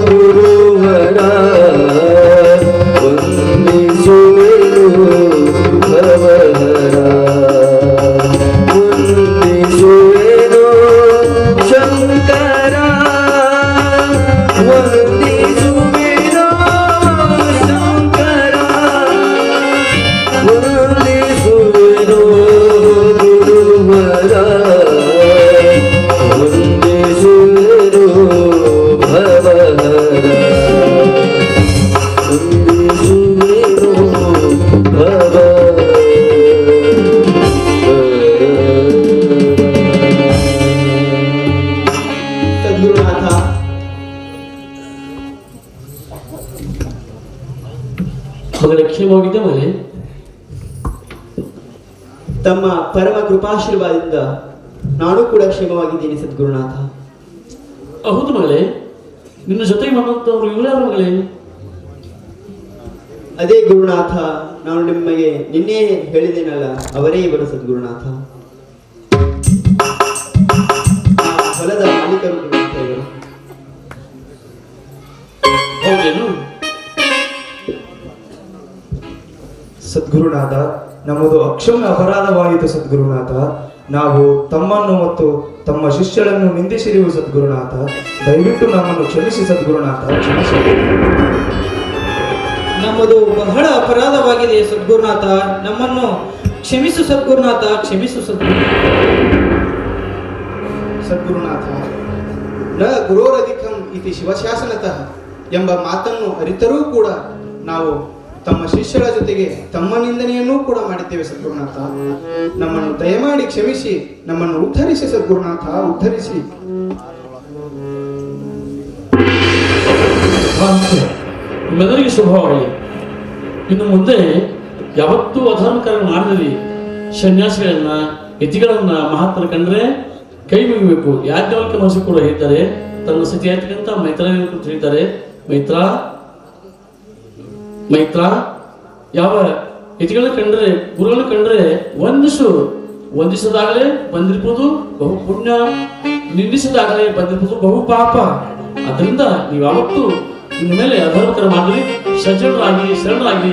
ಗುರುವರ, ವಂದಿಸುವೆನು ಭವಹರ, ವಂದಿಸುವೆನು ಶಂಕರ, ವಂದಿಸುವೆನು ಶಂಕರ, ವಂದಿಸುವೆನು ಗುರುವರ, ವಂದಿಸುವೆನು ಭವಹರ, ವಂದಿಸುವೆನು ಸದ್ಗುರುನಾಥ, ಮಗಳ ಕ್ಷೇಮವಾಗಿದ್ದೆ ಮನೆ. ತಮ್ಮ ಪರಮ ಕೃಪಾಶೀರ್ವಾದದಿಂದ ನಾನು ಕೂಡ ಕ್ಷೇಮವಾಗಿದ್ದೀನಿ ಸದ್ಗುರುನಾಥ. ಹೌದು ಮಗಳೇ, ನಿನ್ನ ಜೊತೆಗೆ ಬಂದಂಥವ್ರು ಇವರ್ಯಾರು ಮಗಳೇ? ಅದೇ ಗುರುನಾಥ, ನಾನು ನಿಮಗೆ ನಿನ್ನೆ ಹೇಳಿದ್ದೇನಲ್ಲ, ಅವರೇ ಇವರು ಸದ್ಗುರುನಾಥ. ಆ ಹೊಲದ ಮಾಲೀಕರು ಗುರುನಾಥ ಇವರು. ಹೌದೇನು? ಸದ್ಗುರುನಾಥ, ನಮ್ಮದು ಅಕ್ಷಮ್ಯ ಅಪರಾಧವಾಯಿತು ಸದ್ಗುರುನಾಥ. ನಾವು ತಮ್ಮನ್ನು ಮತ್ತು ತಮ್ಮ ಶಿಷ್ಯರನ್ನು ನಿಂದಿಸಿದೆವು ಸದ್ಗುರುನಾಥ. ದಯವಿಟ್ಟು ನಮ್ಮನ್ನು ಕ್ಷಮಿಸಿ ಸದ್ಗುರುನಾಥ, ಕ್ಷಮಿಸಿ. ನಮ್ಮದು ಬಹಳ ಅಪರಾಧವಾಗಿದೆ ಸದ್ಗುರುನಾಥ, ನಮ್ಮನ್ನು ಕ್ಷಮಿಸು ಸದ್ಗುರುನಾಥ, ಕ್ಷಮಿಸು ಸದ್ಗುರುನಾಥ. ಸದ್ಗುರುನಾಥ, ನ ಗುರೋರಧಿಕಂ ಇತಿ ಶಿವಶಾಸನತಃ ಎಂಬ ಮಾತನ್ನು ಅರಿತರೂ ಕೂಡ ನಾವು ತಮ್ಮ ಶಿಷ್ಯರ ಜೊತೆಗೆ ತಮ್ಮ ನಿಂದನೆಯನ್ನೂ ಕೂಡ ಮಾಡಿದ್ದೇವೆ ಸದ್ಗುರುನಾಥ. ನಮ್ಮನ್ನು ದಯಮಾಡಿ ಕ್ಷಮಿಸಿ, ನಮ್ಮನ್ನು ಉದ್ಧರಿಸಿ ಸದ್ಗುರುನಾಥ, ಉದ್ಧರಿಸಿ. ನಿಮ್ಮೆಲ್ಲರಿಗೆ ಶುಭವಾಗಲಿ. ಇನ್ನು ಮುಂದೆ ಯಾವತ್ತೂ ಅಧರ್ಮಕರ ಮಾಡಿದಲ್ಲಿ ಸನ್ಯಾಸಿಗಳನ್ನ, ಯತಿಗಳನ್ನ, ಮಹಾತ್ಮರ ಕಂಡ್ರೆ ಕೈ ಮುಗಿಬೇಕು. ಯಾಜ್ಞವಲ್ಕ್ಯ ಮಹರ್ಷಿ ಕೂಡ ಹೇಳ್ತಾರೆ, ತನ್ನ ಸತಿಯಾತಕ್ಕಂತ ಮೈತ್ರ ಹೇಳ್ತಾರೆ, ಮೈತ್ರ ಮೈತ್ರ ಯಾವ ಯತಿಗಳನ್ನ ಕಂಡ್ರೆ, ಗುರುಗಳನ್ನ ಕಂಡ್ರೆ ವಂದಿಸದಾಗಲೇ ಬಂದಿರ್ಬೋದು ಬಹು ಪುಣ್ಯ, ನಿಂದಿಸದಾಗಲೇ ಬಂದಿರ್ಬೋದು ಬಹು ಪಾಪ. ಅದರಿಂದ ನೀವು ಯಾವತ್ತೂ ಇನ್ನು ಮೇಲೆ ಅಧರ್ಮಕರ ಮಾಡಲಿ, ಸಜ್ಜನರಾಗಿ ಶರಣರಾಗಿ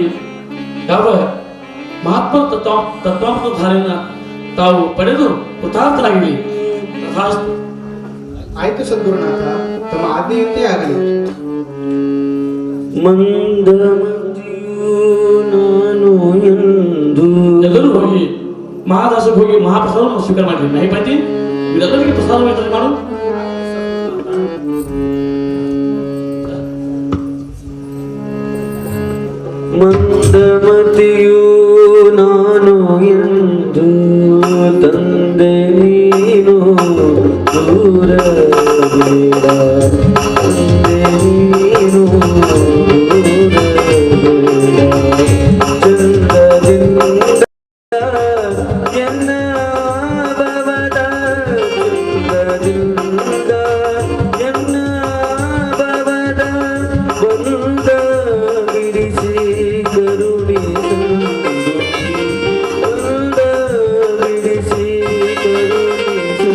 ಯಾವ ಮಹಾತ್ಮ ತತ್ವಾಂಶ ಧಾರೆಯನ್ನ ತಾವು ಪಡೆದು ಕೃತಾರ್ಥರಾಗಲಿ. ಆಯ್ತು ಸದ್ಗುರುನಾಥ, ತಮ್ಮ ಆಜ್ಞೆಯಂತೆ ಆಗಲಿ. ಮಂದಮತಿಯು ನಾನು ಎಂದು ಎಲ್ಲರೂ ಹೋಗಿ ಮಹಾದಾಸಕ್ಕೆ ಹೋಗಿ ಮಹಾಪ್ರಸಾದವನ್ನು ಸ್ವೀಕಾರ ಮಾಡಿ. ಮಹಿಪತಿ ಇವರೆಲ್ಲರಿಗೆ ಪ್ರಸಾದ ವಿತರಣೆ ಮಾಡು. ಮಂದಮತಿಯು ನಾನು ಎಂದು ತಂದೆ ನೀನು ದೂರಬೇಡ, ತಂದೆ ನೀನು ದೂರಬೇಡ, ಚಂದದಿಂದ ಎನ್ನ ಭವದ, ಚಂದದಿಂದ ಎನ್ನ ಭವದ ಬಂದ ಬಿಡಿಸಿ ಕರುಣಿಸು, ಬಂದ ಬಿಡಿಸಿ ಕರುಣಿಸು.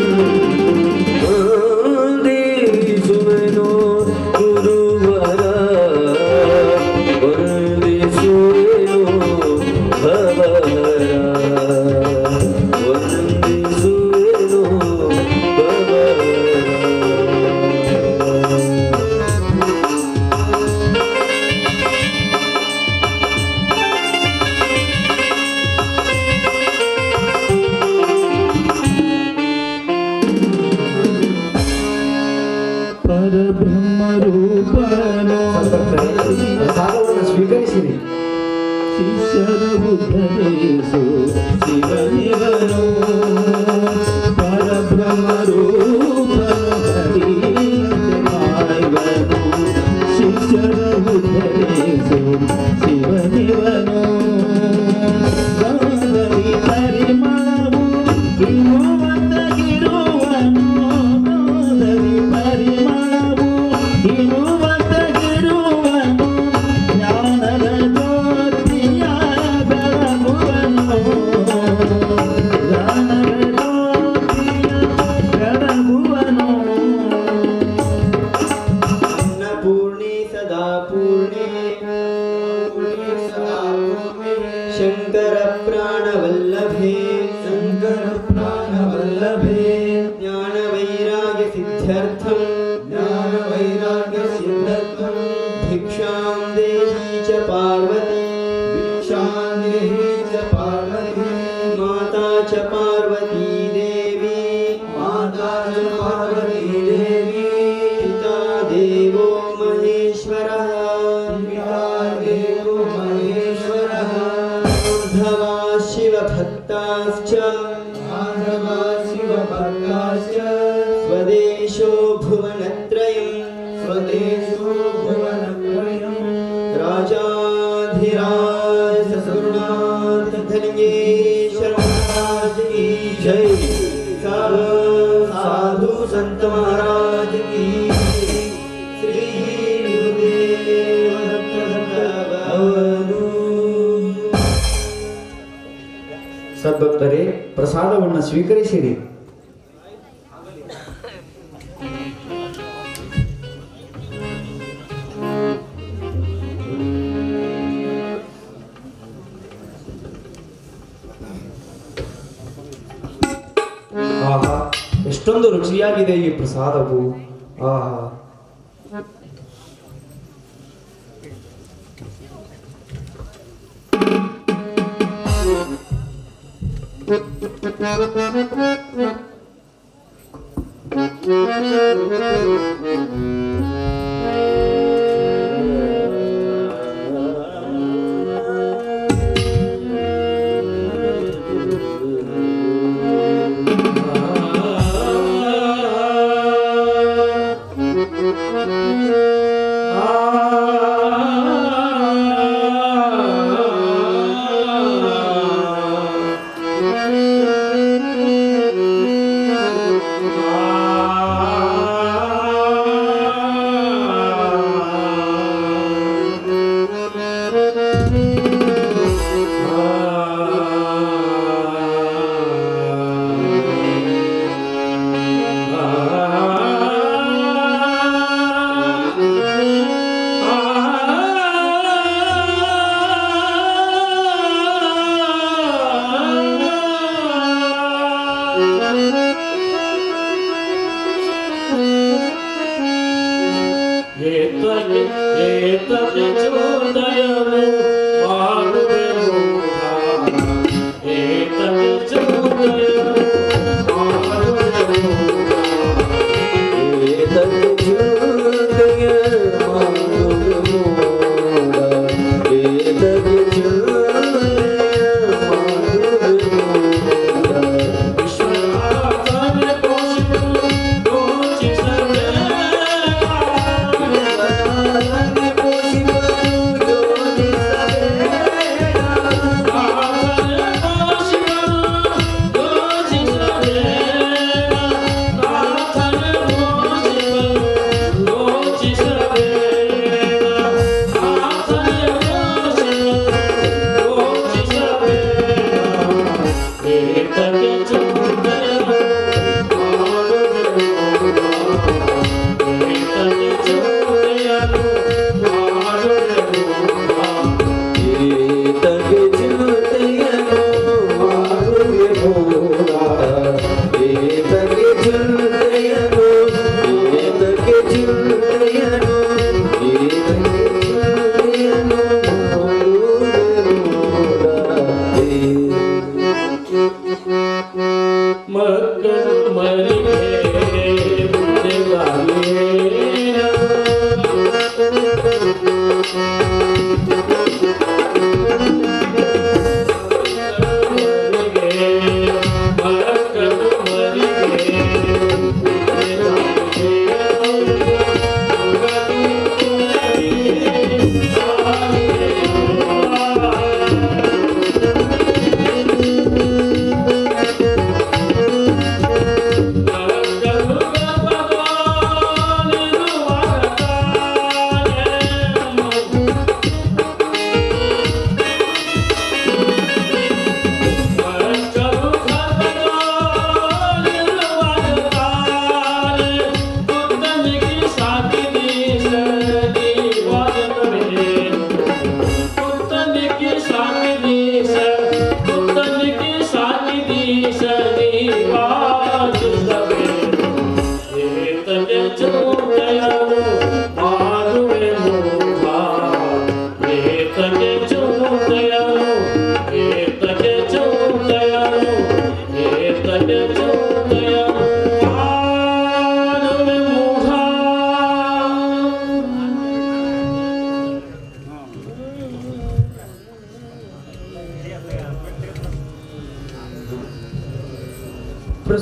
सिद्ध्यर्थं ज्ञानवैराग्यसिद्ध्यर्थं भिक्षां देहि च पार्वती भिक्षां देहि च पार्वती माता च पार्वती देवी माता च पार्वती देवी पिता देवो महेश्वरः पिता देवो महेश्वरः उद्धवा शिवभक्ताश्च माधवा शिवभक्ताश्च स्वदेशो भुवनत्रयं स्वदेशो भुवनत्रयम् राजाधिराज सद्गुरुनाथ धनंजयेश्वर महाराज की जय। साधु संत महाराज की श्री गुरुदेव दत्त भगवनु। ಸದ್ಭಕ್ತರೇ, ಪ್ರಸಾದವನ್ನು ಸ್ವೀಕರಿಸಿರಿ. ಆಹಾ, ಎಷ್ಟೊಂದು ರುಚಿಯಾಗಿದೆ ಈ ಪ್ರಸಾದವು. ಆಹಾ,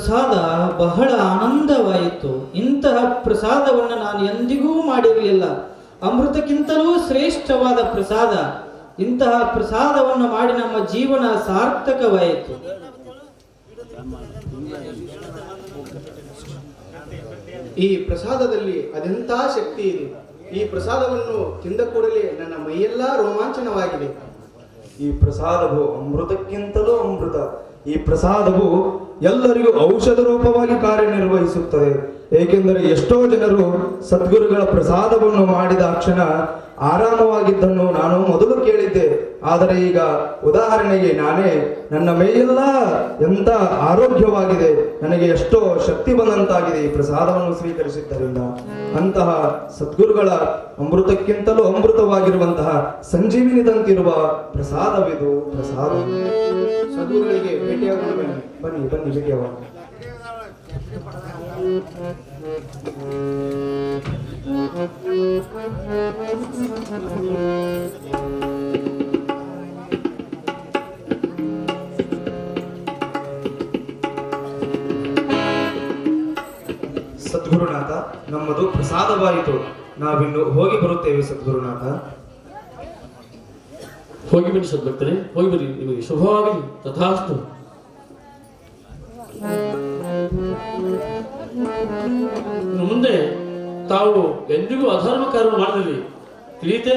ಪ್ರಸಾದ ಬಹಳ ಆನಂದವಾಯಿತು. ಇಂತಹ ಪ್ರಸಾದವನ್ನು ನಾನು ಎಂದಿಗೂ ಮಾಡಿರಲಿಲ್ಲ. ಅಮೃತಕ್ಕಿಂತಲೂ ಶ್ರೇಷ್ಠವಾದ ಪ್ರಸಾದ. ಇಂತಹ ಪ್ರಸಾದವನ್ನು ಮಾಡಿ ನಮ್ಮ ಜೀವನ ಸಾರ್ಥಕವಾಯಿತು. ಈ ಪ್ರಸಾದದಲ್ಲಿ ಅದೆಂಥ ಶಕ್ತಿ ಇದೆ. ಈ ಪ್ರಸಾದವನ್ನು ತಿಂದ ಕೂಡಲೇ ನನ್ನ ಮೈಯೆಲ್ಲ ರೋಮಾಂಚನವಾಗಿದೆ. ಈ ಪ್ರಸಾದವು ಅಮೃತಕ್ಕಿಂತಲೂ ಅಮೃತ. ಈ ಪ್ರಸಾದವು ಎಲ್ಲರಿಗೂ ಔಷಧ ರೂಪವಾಗಿ ಕಾರ್ಯನಿರ್ವಹಿಸುತ್ತದೆ. ಏಕೆಂದರೆ ಎಷ್ಟೋ ಜನರು ಸದ್ಗುರುಗಳ ಪ್ರಸಾದವನ್ನು ಮಾಡಿದ ಕ್ಷಣ ಆರಾಮವಾಗಿದ್ದನ್ನು ನಾನು ಮೊದಲು ಕೇಳಿದ್ದೆ. ಆದರೆ ಈಗ ಉದಾಹರಣೆಗೆ ನಾನೇ ನನ್ನ ಮೈಯೆಲ್ಲ ಎಂತ ಆರೋಗ್ಯವಾಗಿದೆ, ನನಗೆ ಎಷ್ಟೋ ಶಕ್ತಿ ಬಂದಂತಾಗಿದೆ ಈ ಪ್ರಸಾದವನ್ನು ಸ್ವೀಕರಿಸಿದ್ದರಿಂದ. ಅಂತಹ ಸದ್ಗುರುಗಳ ಅಮೃತಕ್ಕಿಂತಲೂ ಅಮೃತವಾಗಿರುವಂತಹ ಸಂಜೀವಿನಿದಂತಿರುವ ಪ್ರಸಾದವಿದು. ಪ್ರಸಾದ ಸದ್ಗುರುಗಳಿಗೆ ಭೇಟಿಯಾಗೋಣ ಬನ್ನಿ. ಬನ್ನಿ ಬನ್ನಿ ಭೇಟಿಯಾಗೋಣ. ಸದ್ಗುರುನಾಥ, ನಮ್ಮದು ಪ್ರಸಾದವಾಯಿತು. ನಾವಿನ್ನು ಹೋಗಿ ಬರುತ್ತೇವೆ ಸದ್ಗುರುನಾಥ. ಹೋಗಿ ಬನ್ನಿ ಸದ್ಭಕ್ತರೇ, ಹೋಗಿ ಬನ್ನಿ. ನಿಮಗೆ ಶುಭವಾಗಲಿ. ತಥಾಸ್ತು. ಇನ್ನು ಮುಂದೆ ತಾವು ಎಂದಿಗೂ ಅಧರ್ಮ ಕಾರ್ಯ ಮಾಡಲಿ ತಿಳಿಯುತ್ತೆ.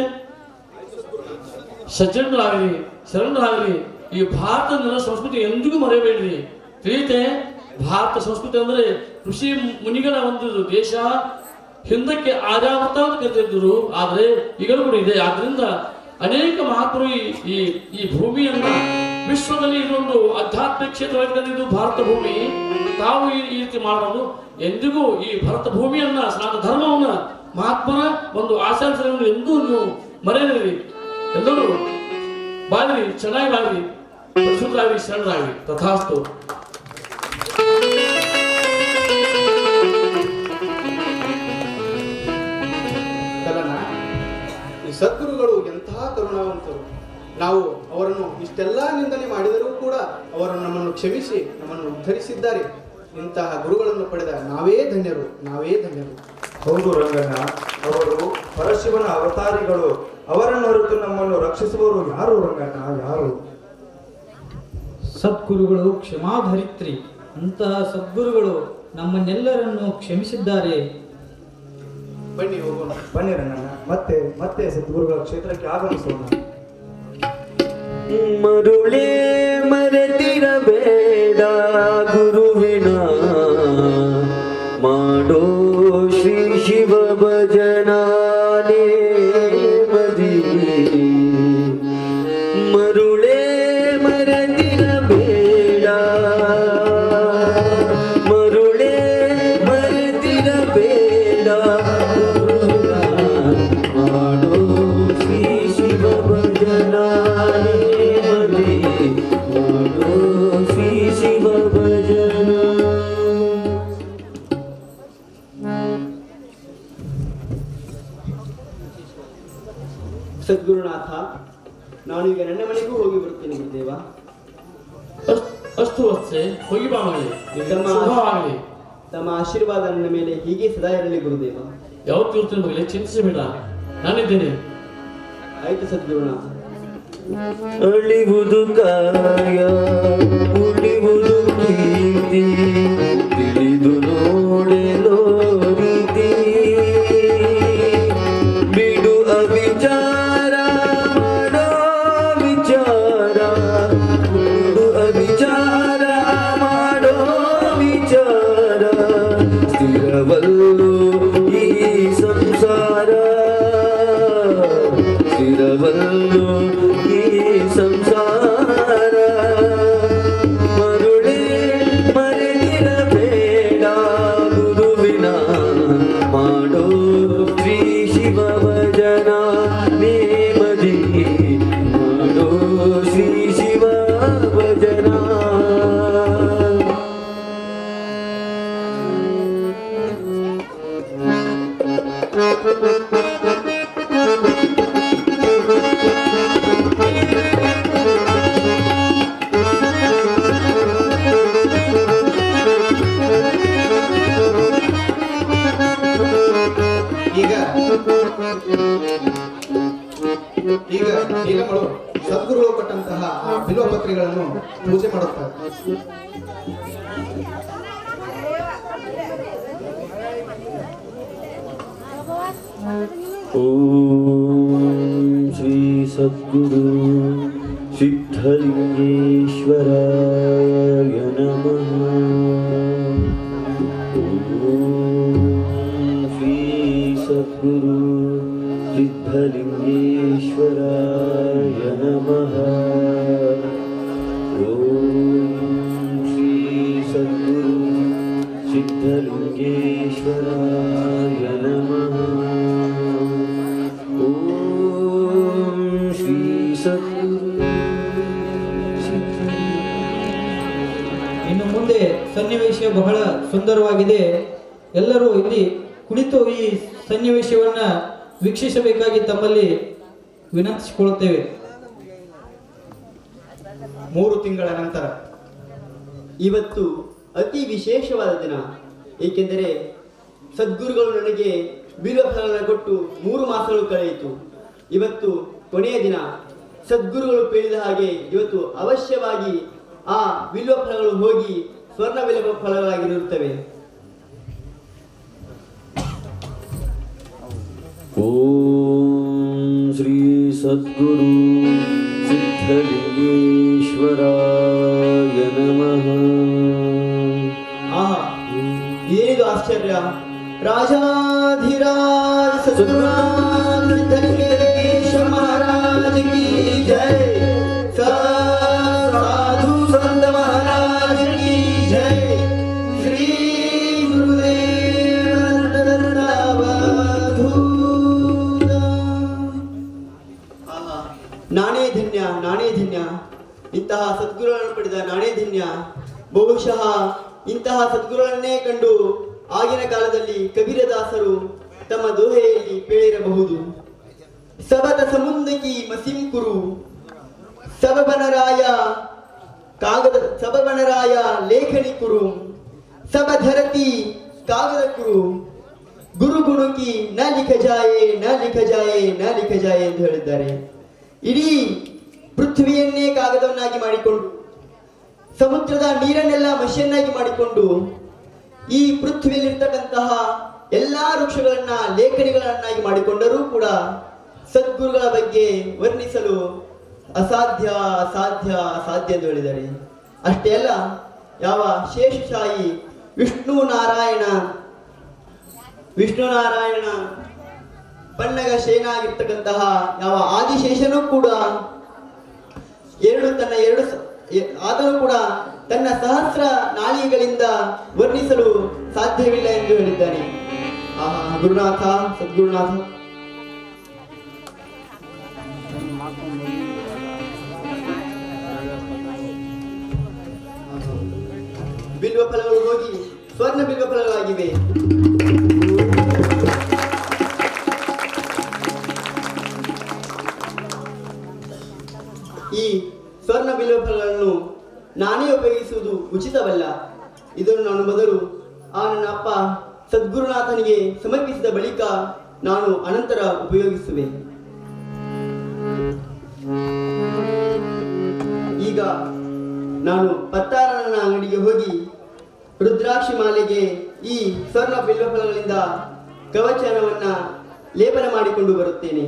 ಸಜ್ಜನರಾಗಲಿ ಶರಣರಾಗಲಿ ಈ ಭಾರತದ ಸಂಸ್ಕೃತಿ ಎಂದಿಗೂ ಮರೆಯಬೇಡ್ರಿ ತಿಳಿಯುತ್ತೆ. ಭಾರತ ಸಂಸ್ಕೃತಿ ಅಂದ್ರೆ ಋಷಿ ಮುನಿಗಳ ಒಂದು ದೇಶ. ಹಿಂದಕ್ಕೆ ಆರ್ಯಾವರ್ತ ಅಂತ ಕರೆದಿದ್ದರು, ಆದರೆ ಈಗಲೂ ಕೂಡ ಇದೆ. ಆದ್ರಿಂದ ಅನೇಕ ಮಹಾತ್ಮರು ಈ ಭೂಮಿಯನ್ನ ವಿಶ್ವದಲ್ಲಿ ಇದೊಂದು ಆಧ್ಯಾತ್ಮಿಕ ಕ್ಷೇತ್ರವಾಗಿದ್ದು ಭಾರತ ಭೂಮಿ. ತಾವು ಈ ರೀತಿ ಮಾಡೋದು ಎಂದಿಗೂ ಈ ಭಾರತ ಭೂಮಿಯನ್ನ ಸನಾತನ ಧರ್ಮವನ್ನ ಮಹಾತ್ಮರ ಒಂದು ಆಚಾರ್ಯವನ್ನು ಎಂದೂ ನೀವು ಮರೆಯದಿರಿ. ಎಲ್ಲರೂ ಬಾಳ್ರಿ, ಚೆನ್ನಾಗಿ ಬಾಳ್ರಿ, ಪರಿಶುದ್ಧರಾಗಿ ಶರಣರಾಗಿ. ತಥಾಸ್ತು. ಈ ಸದ್ಗುರುಗಳು ಎಂತಹ ಕರುಣಾವಂತರು. ನಾವು ಅವರನ್ನು ಇಷ್ಟೆಲ್ಲ ನಿಂದನೆ ಮಾಡಿದರೂ ಕೂಡ ಅವರು ನಮ್ಮನ್ನು ಕ್ಷಮಿಸಿ ನಮ್ಮನ್ನು ಉದ್ಧರಿಸಿದ್ದಾರೆ. ಇಂತಹ ಗುರುಗಳನ್ನು ಪಡೆದ ನಾವೇ ಧನ್ಯರು, ನಾವೇ ಧನ್ಯರು. ಹೌದು ರಂಗಣ್ಣ, ಅವರು ಪರಶಿವನ ಅವತಾರಿಗಳು. ಅವರನ್ನು ಹೊರತು ನಮ್ಮನ್ನು ರಕ್ಷಿಸುವವರು ಯಾರು ರಂಗಣ್ಣ? ಯಾರು? ಸದ್ಗುರುಗಳು ಕ್ಷಮಾಧರಿತ್ರಿ. ಅಂತಹ ಸದ್ಗುರುಗಳು ನಮ್ಮನ್ನೆಲ್ಲರನ್ನು ಕ್ಷಮಿಸಿದ್ದಾರೆ. ಬನ್ನಿ ಹೋಗೋಣ. ಬನ್ನಿ ರಂಗಣ್ಣ, ಮತ್ತೆ ಸದ್ಗುರುಗಳ ಕ್ಷೇತ್ರಕ್ಕೆ ಆಗಮಿಸೋಣ. ಮರುಳೇ ಮರೆತಿರಬೇಡ ಗುರುವಿನ ಮಾಡೋ ಶ್ರೀ ಶಿವ ಭಜನಾನೇ ಮದಿ. ಮರುಳೇ ಮರೆತಿರಬೇಡ, ಮರುಳೇ ಮರೆತಿರಬೇಡ ಮಾಡೋ ಶ್ರೀ ಶಿವ ಭಜನಾನೇ ಮದಿ. ಮಾಡೋ ಶ್ರೀ ಶಿವ ಭಜನ. ಸದ್ಗುರುನಾಥ, ನಾನು ಈಗ ನನ್ನ ಮನೆಗೂ ಹೋಗಿ ಬರ್ತೀನಿ ಗುರುದೇವ. ಅಷ್ಟು ಅಷ್ಟೇ, ಹೋಗಿ ಬಾ ಮಗನೇ. ತಮ್ಮ ತಮ್ಮ ಆಶೀರ್ವಾದ ನನ್ನ ಮೇಲೆ ಹೀಗೆ ಸದಾ ಇರಲಿ ಗುರುದೇವ. ಯಾವತ್ತು ಇರ್ತೀನಿ ಮಗಲೇ, ಚಿಂತಿಸಬೇಡ, ನಾನಿದ್ದೇನೆ. ಆಯ್ತು ಸದ್ಗುರುನಾಥ. ಅಳಿವುದು ಕಾಯ ಉಳಿವುದು ಪ್ರೀತಿ, ತಿಳಿದು ನೋಡೆಲೋ ರೀತಿ. ಬಿಡು ಅವಿಚಾರ ಮಾಡೋ ವಿಚಾರ, ಬಿಡು ಅವಿಚಾರ ಮಾಡೋ ವಿಚಾರ. ಸ್ಥಿರವಲ್ಲೋ ಈ ಸಂಸಾರ, ಸ್ಥಿರವಲ್ಲೋ ಈ ಸಂಸಾರ. ಮರುಳೇ ಮರೆತಿರಬೇಡ ಗುರುವಿನ ಮಾಡೋ ಶ್ರೀ ಶಿವ ಭಜನ ನೇಮದಿ. ಮಾಡೋ ಶ್ರೀ ಶಿವ ಭಜನ. ಬಿಲ್ವಪತ್ರೆಗಳನ್ನು ಪೂಜೆ ಮಾಡುತ್ತಾರೆ. ಓಂ ಶ್ರೀ ಸದ್ಗುರು ಸಿದ್ಧಲಿಂಗೇಶ್ವರಾಯ ನಮಃ. ಓಂ ಶ್ರೀ ಸದ್ಗುರು ಸಿದ್ಧಲಿಂಗೇಶ್ವರಾಯ ನಮಃ. ಓಂ ಶ್ರೀ ಸದ್ಗುರು ಸಿದ್ಧಲಿಂಗೇಶ್ವರಾಯ ನಮಃ. ಓಂ ಶ್ರೀ ಸದ್ಗುರು ಇನ್ನು ಮುಂದೆ ಸನ್ನಿವೇಶ ಬಹಳ ಸುಂದರವಾಗಿದೆ. ಎಲ್ಲರೂ ಇಲ್ಲಿ ಕುಳಿತು ಈ ಸನ್ನಿವೇಶವನ್ನ ವೀಕ್ಷಿಸಬೇಕಾಗಿ ತಮ್ಮಲ್ಲಿ ವಿನಂತಿಸಿಕೊಳ್ಳುತ್ತೇವೆ. 3 ತಿಂಗಳ ನಂತರ ಇವತ್ತು ಅತಿ ವಿಶೇಷವಾದ ದಿನ. ಏಕೆಂದರೆ ಸದ್ಗುರುಗಳು ನನಗೆ ಬಿಲ್ವಫಲಗಳನ್ನು ಕೊಟ್ಟು 3 ಮಾಸಗಳು ಕಳೆಯಿತು. ಇವತ್ತು ಕೊನೆಯ ದಿನ. ಸದ್ಗುರುಗಳು ಹೇಳಿದ ಹಾಗೆ ಇವತ್ತು ಅವಶ್ಯವಾಗಿ ಆ ಬಿಲ್ವಫಲಗಳು ಹೋಗಿ ಸ್ವರ್ಣ ಬಿಲ್ವ ಫಲಗಳಾಗಿರುತ್ತವೆ. ಓಂ ಶ್ರೀ ಸದ್ಗುರು ಸಿದ್ಧಲಿಂಗೇಶ್ವರಾಯ ನಮಃ. ಆಹಾ, ಏನಿದು ಆಶ್ಚರ್ಯ! ರಾಜಾಧಿರಾಜ ಸದ್ಗುರುನಾಥ ಸಿದ್ಧಲಿಂಗೇಶ್ವರ ಮಹಾರಾಜ ಕಿ ಜೈ. ಸಾಧು ಸಂತ ಮಹಾರಾಜ ಕಿ ಜೈ. ಶ್ರೀ ಗುರುದೇವ ದಂಡವಧೂತ. ಆಹಾ, ನಾನೇ ಧನ್ಯ, ನಾನೇ ಧನ್ಯ. ಇಂತಹ ಸದ್ಗುರುಗಳನ್ನು ಪಡೆದ ನಾನೇ ಧನ್ಯ. ಬಹುಶಃ ಇಂತಹ ಸದ್ಗುರುಗಳನ್ನೇ ಕಂಡು ಆಗಿನ ಕಾಲದಲ್ಲಿ ಕಬೀರದಾಸರು ತಮ್ಮ ದೋಹೆಯಲ್ಲಿ ಹೇಳಿರಬಹುದು. ಸಬದ ಸಮುಂದಕಿ ಮಸಿಂ ಕುರು, ಸಬಬನರಾಯ ಲೇಖನಿ ಕುರು, ಸಬಧರತಿ ಕಾಗದ ಕುರು, ಗುರುಗುಣುಕಿ ನ ಲಿಖ ಜಾಯೆ ನ ಲಿಖ ಜಾಯೆ ನ ಲಿಖ ಜಾಯೆ ಎಂದು ಹೇಳಿದ್ದಾರೆ. ಇಡೀ ಪೃಥ್ವಿಯನ್ನೇ ಕಾಗದವನ್ನಾಗಿ ಮಾಡಿಕೊಂಡು, ಸಮುದ್ರದ ನೀರನ್ನೆಲ್ಲ ಮಷಿಯನ್ನಾಗಿ ಮಾಡಿಕೊಂಡು, ಈ ಪೃಥ್ವಿಯಲ್ಲಿರ್ತಕ್ಕಂತಹ ಎಲ್ಲಾ ವೃಕ್ಷಗಳನ್ನ ಲೇಖನಿಗಳನ್ನಾಗಿ ಮಾಡಿಕೊಂಡರೂ ಕೂಡ ಸದ್ಗುರುಗಳ ಬಗ್ಗೆ ವರ್ಣಿಸಲು ಅಸಾಧ್ಯ ಅಸಾಧ್ಯ ಅಸಾಧ್ಯ ಎಂದು ಹೇಳಿದ್ದಾರೆ. ಅಷ್ಟೇ ಅಲ್ಲ, ಯಾವ ಶೇಷಶಾಹಿ ವಿಷ್ಣು ನಾರಾಯಣ ಪನ್ನಗ ಶೇನ ಆಗಿರ್ತಕ್ಕಂತಹ ಯಾವ ಆದಿಶೇಷನೂ ಕೂಡ ಆದರೂ ಕೂಡ ತನ್ನ ಸಹಸ್ರ ನಾಲಿಗಳಿಂದ ವರ್ಣಿಸಲು ಸಾಧ್ಯವಿಲ್ಲ ಎಂದು ಹೇಳಿದ್ದಾನೆ. ಆಹಾ, ಗುರುನಾಥ, ಸದ್ಗುರುನಾಥ. ಬಿಲ್ವ ಫಲಗಳು ಹೋಗಿ ಸ್ವರ್ಣ ಬಿಲ್ವ ಫಲಗಳಾಗಿವೆ. ಈ ಸ್ವರ್ಣ ಬಿಲ್ವ ಫಲಗಳನ್ನು ನಾನೇ ಉಪಯೋಗಿಸುವುದು ಉಚಿತವಲ್ಲ. ಇದನ್ನು ನಾನು ಮೊದಲು ನನ್ನ ಅಪ್ಪ ಸದ್ಗುರುನಾಥನಿಗೆ ಸಮರ್ಪಿಸಿದ ಬಳಿಕ ನಾನು ಅನಂತರ ಉಪಯೋಗಿಸುವೆ. ಈಗ ನಾನು ಪತ್ತಾರನ ಅಂಗಡಿಗೆ ಹೋಗಿ ರುದ್ರಾಕ್ಷಿ ಮಾಲೆಗೆ ಈ ಸ್ವರ್ಣ ಬಿಲ್ವ ಫಲಗಳಿಂದ ಕವಚನವನ್ನ ಲೇಪನ ಮಾಡಿಕೊಂಡು ಬರುತ್ತೇನೆ.